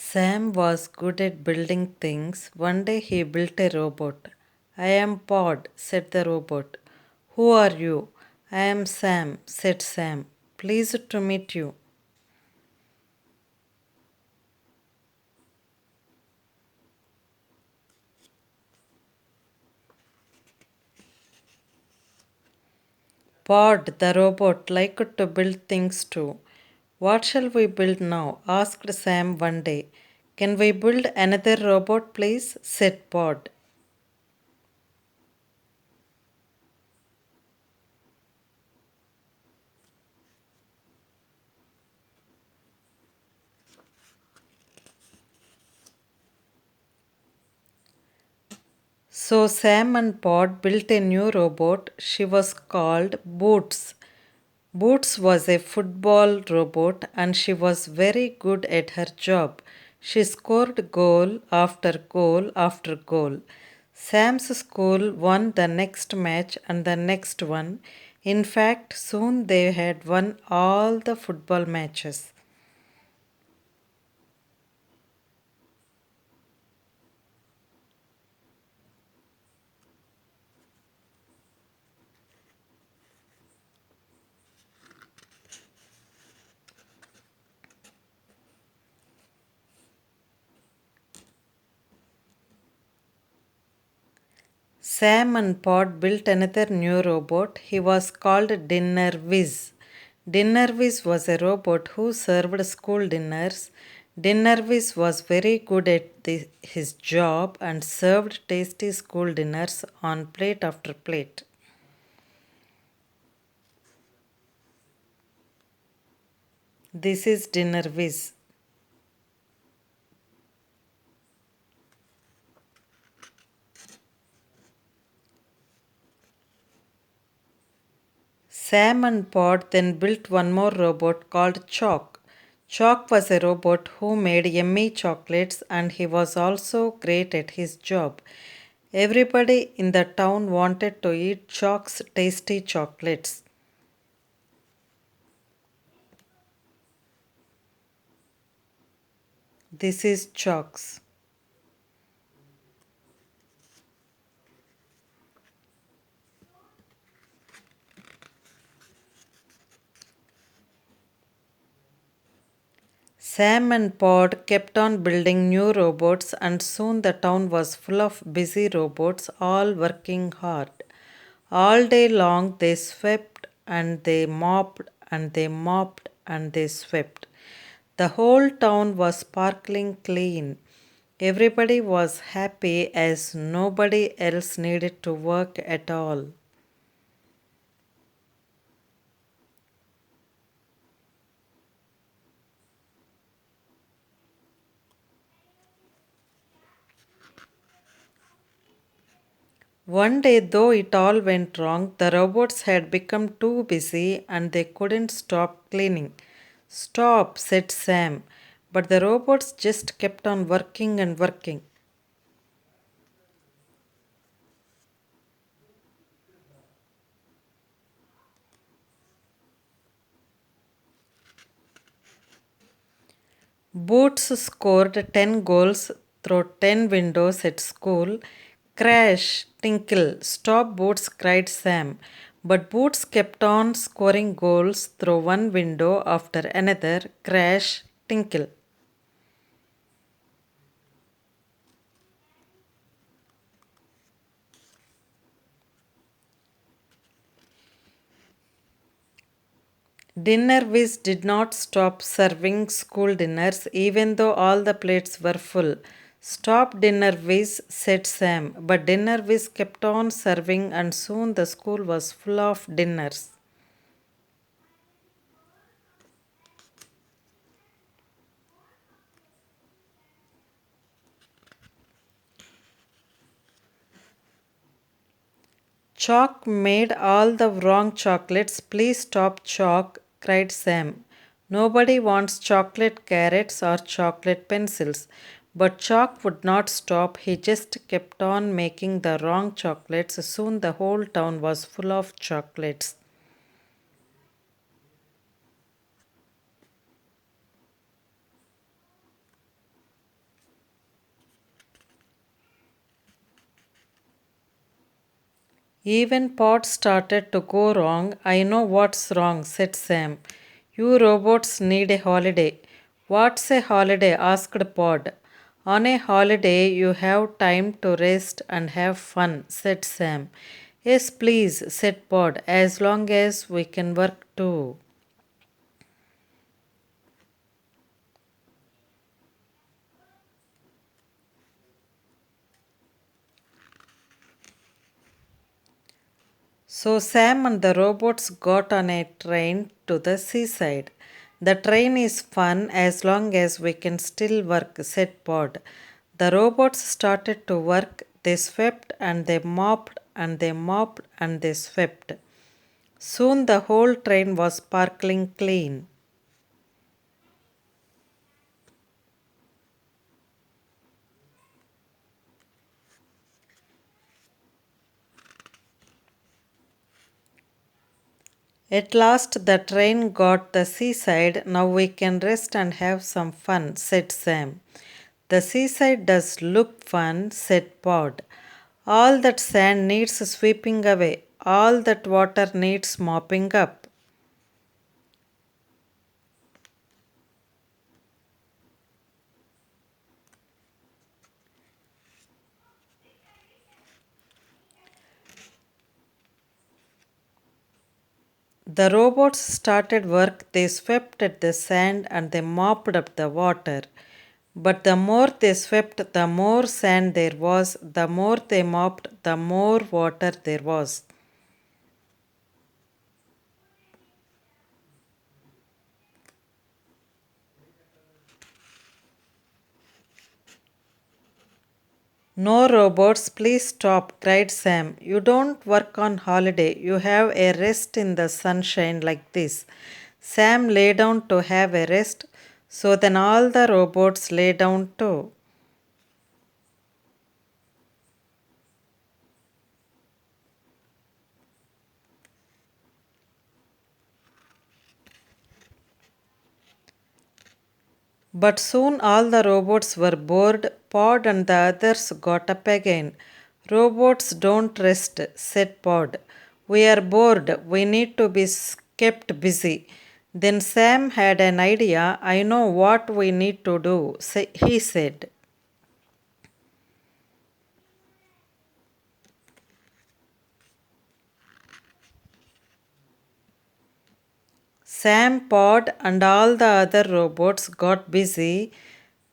Sam was good at building things. One day he built a robot. I am Pod, said the robot. Who are you? I am Sam, said Sam. Pleased to meet you. Pod, the robot, liked to build things too. What shall we build now? Asked Sam one day. Can we build another robot, please? Said Pod. So Sam and Pod built a new robot. She was called Boots. Boots was a football robot and she was very good at her job. She scored goal after goal after goal. Sam's school won the next match and the next one. In fact, soon they had won all the football matches. Sam and Pod built another new robot. He was called Dinner Whiz. Dinner Whiz was a robot who served school dinners. Dinner Whiz was very good at his job and served tasty school dinners on plate after plate. This is Dinner Whiz. Sam and Pod then built one more robot called Chalk. Chalk was a robot who made yummy chocolates and he was also great at his job. Everybody in the town wanted to eat Chalk's tasty chocolates. This is Chalk's. Sam and Pod kept on building new robots, and soon the town was full of busy robots, all working hard. All day long they swept and they mopped and they mopped and they swept. The whole town was sparkling clean. Everybody was happy as nobody else needed to work at all. One day, though it all went wrong, the robots had become too busy and they couldn't stop cleaning. Stop, said Sam. But the robots just kept on working and working. Boots scored 10 goals through 10 windows at school. Crash, tinkle, stop Boots, cried Sam. But Boots kept on scoring goals through one window after another. Crash, tinkle. Dinner Whiz did not stop serving school dinners even though all the plates were full. Stop Dinner Whiz, said Sam, but Dinner Whiz kept on serving and soon the school was full of dinners. Chalk made all the wrong chocolates. Please stop, Chalk, cried Sam. Nobody wants chocolate carrots or chocolate pencils. But Chalk would not stop. He just kept on making the wrong chocolates. Soon the whole town was full of chocolates. Even Pod started to go wrong. I know what's wrong, said Sam. You robots need a holiday. What's a holiday? asked Pod. On a holiday, you have time to rest and have fun, said Sam. Yes, please, said Pod, as long as we can work too. So Sam and the robots got on a train to the seaside. The train is fun as long as we can still work, said Pod. The robots started to work. They swept and they mopped and they mopped and they swept. Soon the whole train was sparkling clean. At last the train got the seaside. Now we can rest and have some fun, said Sam. The seaside does look fun, said Pod. All that sand needs sweeping away. All that water needs mopping up. The robots started work. They swept at the sand and they mopped up the water. But the more they swept, the more sand there was. The more they mopped, the more water there was. No robots, please stop, cried Sam. You don't work on holiday. You have a rest in the sunshine like this. Sam lay down to have a rest, so then all the robots lay down too. But soon all the robots were bored. Pod and the others got up again. Robots don't rest, said Pod. We are bored. We need to be kept busy. Then Sam had an idea. I know what we need to do, he said. Sam, Pod, and all the other robots got busy.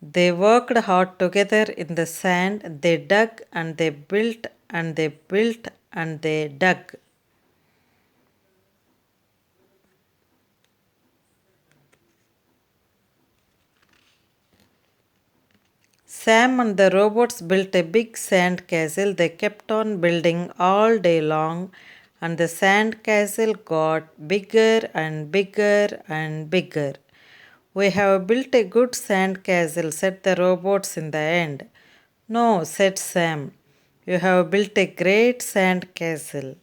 They worked hard together in the sand. They dug and they built and they built and they dug. Sam and the robots built a big sand castle. They kept on building all day long, and the sand castle got bigger and bigger and bigger. We have built a good sand castle, said the robots in the end. No, said Sam. You have built a great sand castle.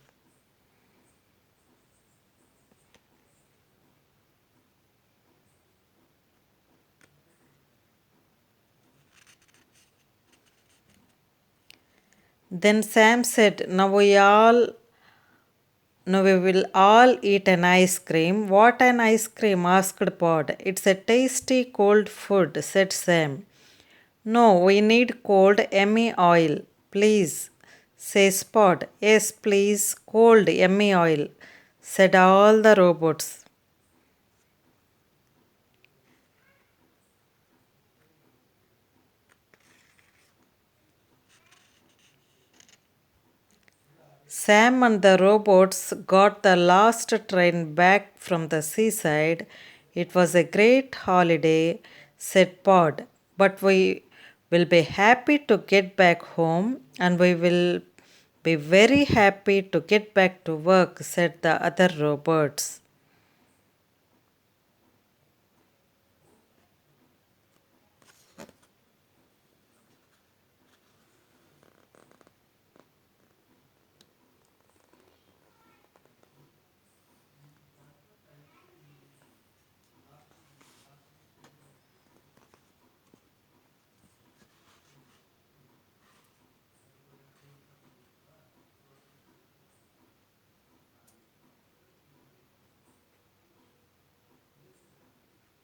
Then Sam said, Now we will all eat an ice cream. What an ice cream? asked Pod. It's a tasty cold food, said Sam. No, we need cold yummy oil. Please, says Pod. Yes, please, cold yummy oil, said all the robots. Sam and the robots got the last train back from the seaside. It was a great holiday, said Pod, but we will be happy to get back home and we will be very happy to get back to work, said the other robots.